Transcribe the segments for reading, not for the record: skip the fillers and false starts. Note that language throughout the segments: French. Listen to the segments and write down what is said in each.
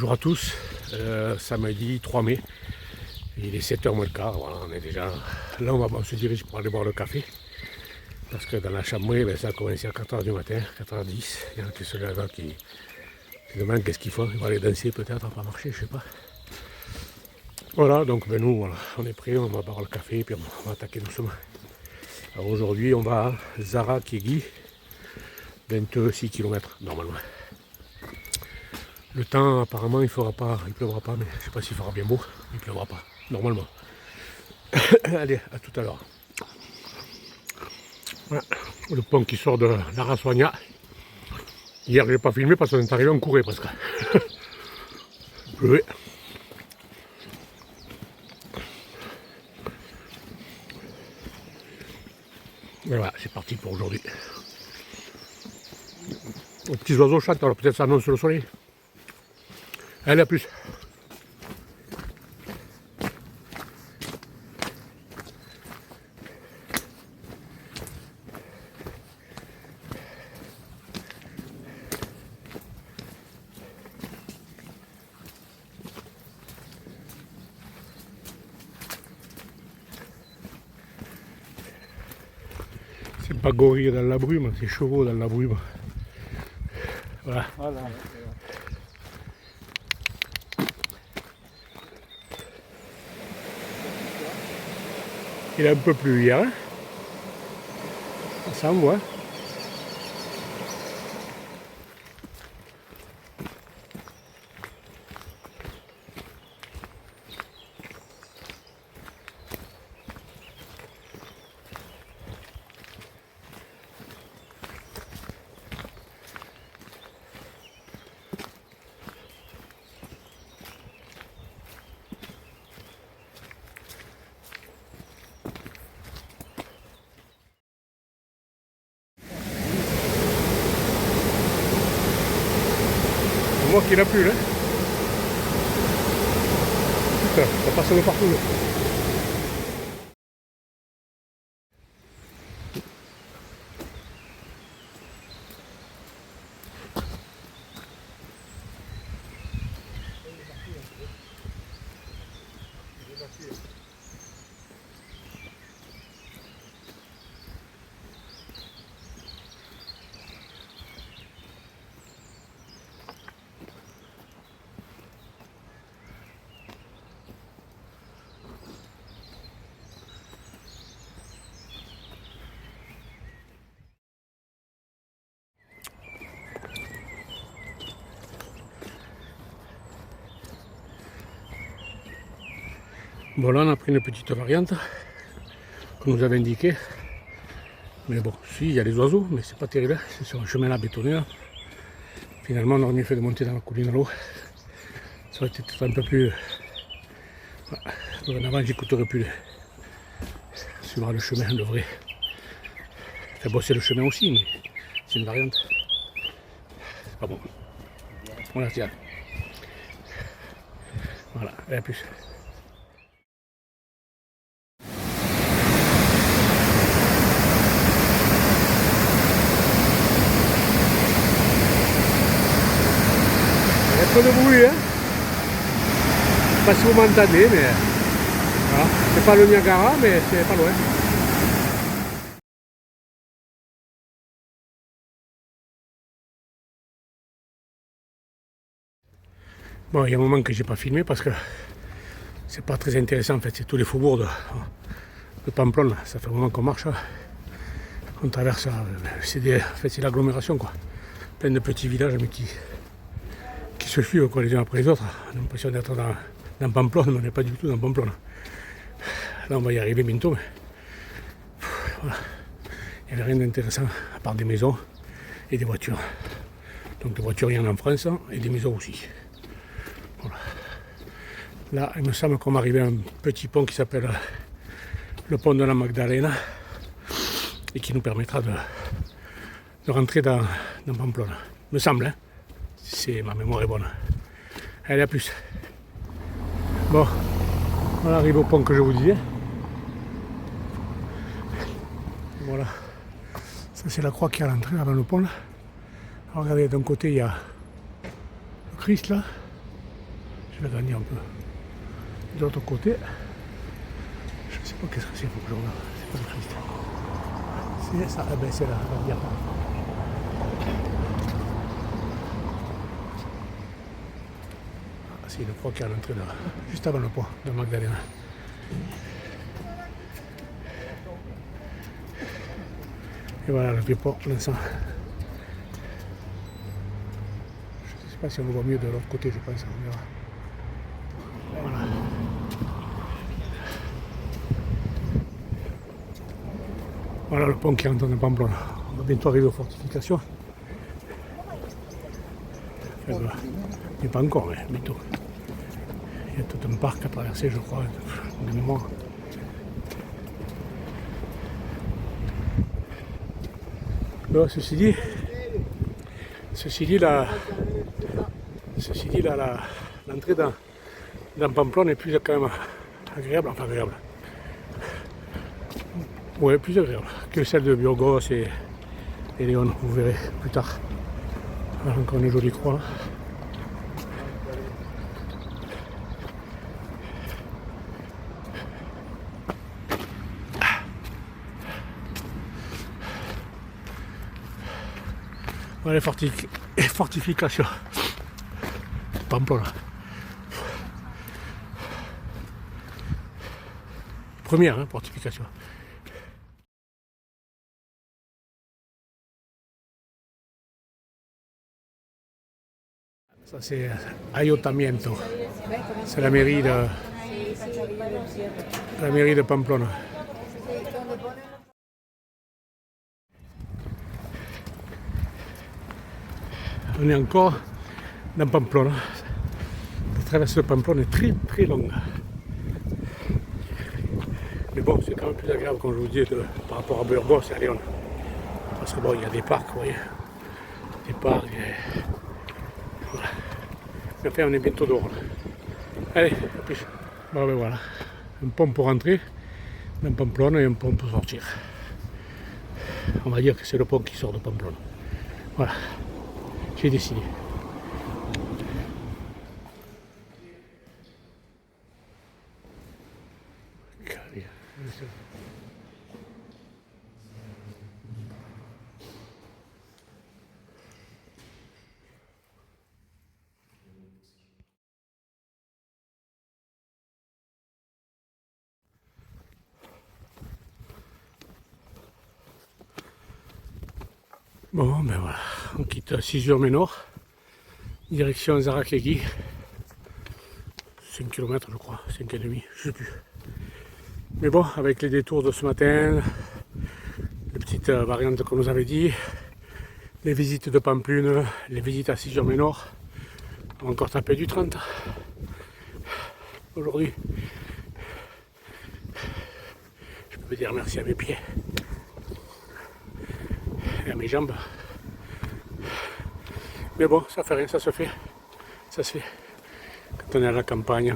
Bonjour à tous, samedi 3 mai, il est 7h moins le quart, voilà, on est déjà là, on se dirige pour aller boire le café, parce que dans la Chamouée, ça a commencé à 4h du matin, 4h10, il y en a qui se lèvent, qui demandent qu'est-ce qu'ils font, ils vont aller danser peut-être, pas marcher, je sais pas. Voilà, donc nous, voilà, on est prêts, on va boire le café, puis on va attaquer doucement. Alors aujourd'hui, on va à Zara-Kéguy, 26 km normalement. Le temps, apparemment, il pleuvra pas, mais je sais pas s'il fera bien beau, il pleuvra pas, normalement. Allez, à tout à l'heure. Voilà, le pont qui sort de la Rassoigna. Hier, je n'ai pas filmé parce qu'on est arrivé en courée presque. Il pleuvait. Et voilà, c'est parti pour aujourd'hui. Les petits oiseaux chantent, alors peut-être ça annonce le soleil. Allez, à plus. C'est pas gorille dans la brume, c'est chevaux dans la brume. Voilà. Voilà. Il a un peu plu hier, hein. Ça me voit. On voit qu'il a plu là. Putain, ça passe de partout là. Bon là on a pris une petite variante qu'on nous avait indiqué. Mais bon, si il y a les oiseaux, mais c'est pas terrible, c'est sur un chemin là bétonné là. Finalement on aurait mieux fait de monter dans la colline à l'eau. Ça aurait été un peu plus. Dorénavant j'écouterai plus suivre le chemin, le vrai. Enfin bon c'est le chemin aussi, mais c'est une variante. C'est pas bon. Voilà, tiens. Voilà, et à plus. Il y a un peu de bruit, hein. Je sais pas si vous m'entendez, mais voilà. C'est pas le Niagara, mais c'est pas loin. Bon, il y a un moment que j'ai pas filmé parce que c'est pas très intéressant en fait, c'est tous les faubourgs de Pamplonne, ça fait un moment qu'on marche, on traverse, c'est l'agglomération quoi, plein de petits villages mais qui se suivent quoi, les uns après les autres, on a l'impression d'être dans Pamplonne, mais on n'est pas du tout dans Pamplonne. Là on va y arriver bientôt, mais voilà, il n'y avait rien d'intéressant à part des maisons et des voitures. Donc des voitures il y en a en France et des maisons aussi. Voilà. Là, il me semble qu'on va arriver à un petit pont qui s'appelle le pont de la Magdalena et qui nous permettra de rentrer dans Pamplonne. Me semble, hein, si ma mémoire est bonne. Allez, à plus. Bon, on arrive au pont que je vous disais. Voilà. Ça, c'est la croix qui est à l'entrée avant le pont là. Alors, regardez, d'un côté, il y a le Christ là. Je vais gagner un peu de l'autre côté. Je ne sais pas qu'est-ce que c'est, faut que je regarde. C'est pas le Christ. C'est ça, c'est la bière. Ah, c'est le croix qui est à l'entrée de là, juste avant le pont de Magdalena. Et voilà le vieux port pour l'instant. Je ne sais pas si on le voit mieux de l'autre côté, je pense, on verra. Voilà. Voilà le pont qui est en train de Pamplona. On va bientôt arriver aux fortifications. Enfin, mais pas encore, mais bientôt. Il y a tout un parc à traverser, je crois, de mémoire. Bon, ceci dit, l'entrée dans Pamplona est plus quand même agréable, enfin agréable. Oui, plus agréable que celle de Burgos et Léon, vous verrez plus tard. Alors, encore une jolie croix. Voilà les fortifications. Pamplona. Première fortification. Ça c'est Ayuntamiento. C'est la mairie de Pamplona. On est encore dans Pamplona. La traversée de Pamplona est très très longue. Mais bon, c'est quand même plus agréable, comme je vous dis, par rapport à Burgos et à Léon. Parce que bon, il y a des parcs, vous voyez. Des parcs. Voilà. Mais enfin, on est bientôt dehors. Allez, à plus. Bon, ben voilà. Un pont pour rentrer dans Pamplona et un pont pour sortir. On va dire que c'est le pont qui sort de Pamplona. Voilà. J'ai décidé. Bon, ben voilà, on quitte 6 heures Ménor, direction Zaraklegi, 5 km je crois, 5,5, je sais plus. Mais bon, avec les détours de ce matin, les petites variantes qu'on nous avait dit, les visites de Pamplune, les visites à 6 heures Ménor, on va encore taper du 30 aujourd'hui. Je peux dire merci à mes pieds et à mes jambes. Mais bon, ça fait rien, ça se fait. Ça se fait. Quand on est à la campagne,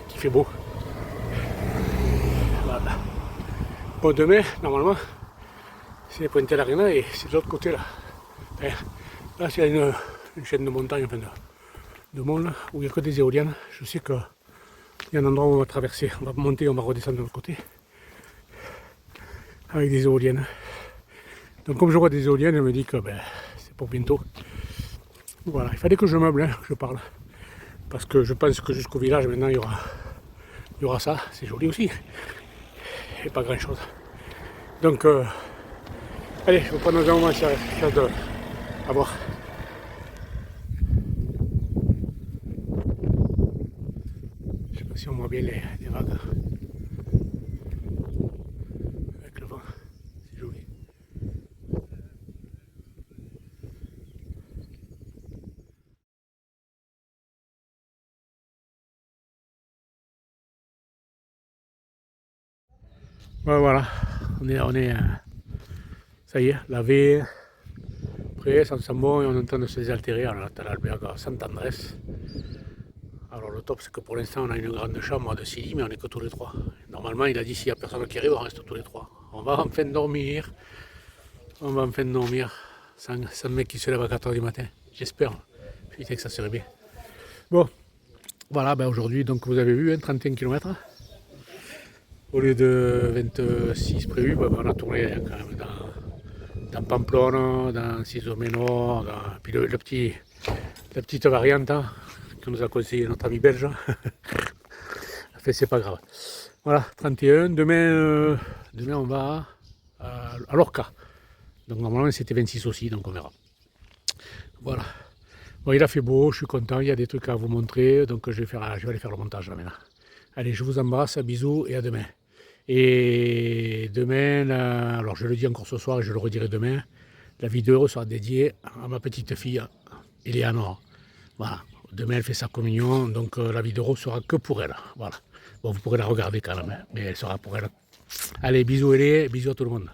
qu'il fait beau. Voilà. Bon, demain, normalement, c'est Puente l'Arena et c'est de l'autre côté là. Là, c'est une chaîne de montagne, enfin de monde, où il n'y a que des éoliennes. Je sais qu'il y a un endroit où on va traverser. On va monter, on va redescendre de l'autre côté. Avec des éoliennes. Donc comme je vois des éoliennes, je me dis que c'est pour bientôt. Voilà, il fallait que je meuble, que je parle. Parce que je pense que jusqu'au village, maintenant, il y aura ça. C'est joli aussi. Et pas grand chose. Donc, allez, je vais prendre un moment sur de à voir. Je sais pas si on voit bien les vagues. Avec le vent, c'est joli. Ouais, voilà, on est ça y est, lavé, prêt, ça sent bon et on est en train de se désaltérer. Alors là, t'as l'albergue Sant-Andrés. Alors le top, c'est que pour l'instant, on a une grande chambre de 6 lits, mais on n'est que tous les trois. Normalement, il a dit s'il n'y a personne qui arrive, on reste tous les trois. On va enfin dormir. On va enfin dormir sans mec qui se lève à 4h du matin. J'espère. Putain que ça serait bien. Bon, Voilà, ben aujourd'hui, donc vous avez vu, hein, 31 km. Au lieu de 26 prévus, ben, on a tourné hein, quand même dans Pamplona, dans Ciso-Menor, puis la petite variante hein, que nous a conseillé notre ami belge. Enfin, c'est pas grave. Voilà, 31. Demain on va à Lorca. Donc normalement c'était 26 aussi, donc on verra. Voilà. Bon, il a fait beau, je suis content, il y a des trucs à vous montrer, donc je vais aller faire le montage là maintenant. Allez, je vous embrasse, bisous et à demain. Et demain, alors je le dis encore ce soir et je le redirai demain, la vidéo sera dédiée à ma petite fille, Eleanor. Voilà. Demain, elle fait sa communion, donc la vidéo sera que pour elle. Voilà. Bon, vous pourrez la regarder quand même, hein, mais elle sera pour elle. Allez, bisous Elé, bisous à tout le monde.